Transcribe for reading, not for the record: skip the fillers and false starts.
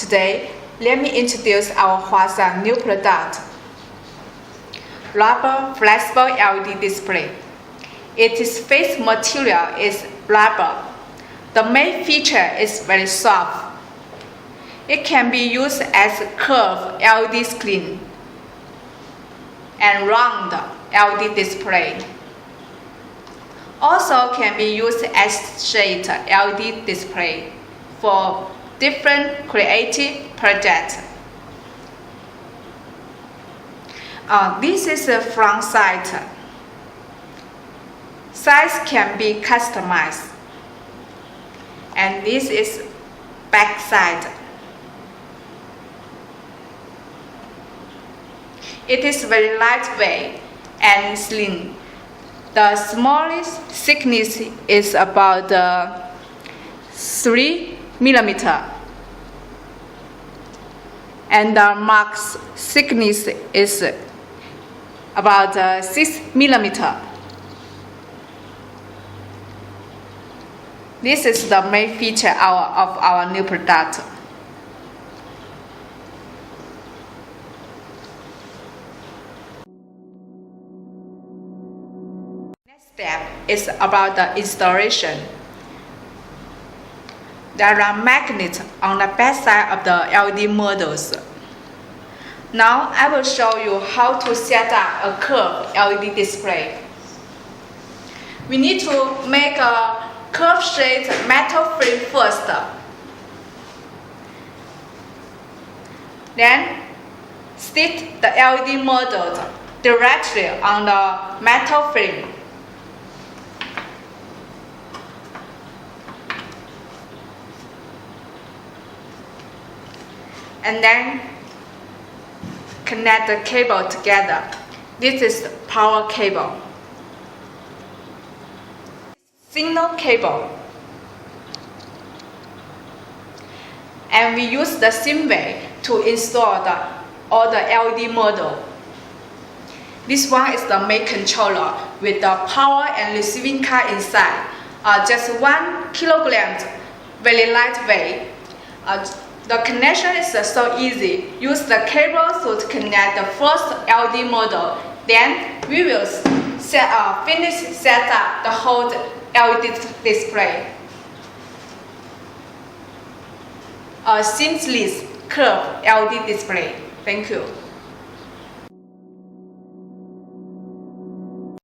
Today, let me introduce our Huasun new product, rubber flexible LED display. Its face material is rubber. The main feature is very soft. It can be used as a curved LED screen and round LED display. Also can be used as shaded LED display for different creative projects. This is the front side. Size can be customized. And this is back side. It is very lightweight and slim. The smallest thickness is about 3 millimeters, and the max thickness is about 6 millimeters. This is the main feature of our new product. Next step is about the installation. There are magnets on the back side of the LED models. Now I will show you how to set up a curved LED display. We need to make a curved shaped metal frame first. Then stick the LED model directly on the metal frame. And then connect the cable together. This is the power cable. Signal cable. And we use the same way to install all the LED model. This one is the main controller with the power and receiving card inside. Just 1 kilogram, very lightweight. The connection is so easy. Use the cable to connect the first LED model. Then we will finish set up the whole LED display. A seamless curved LED display. Thank you.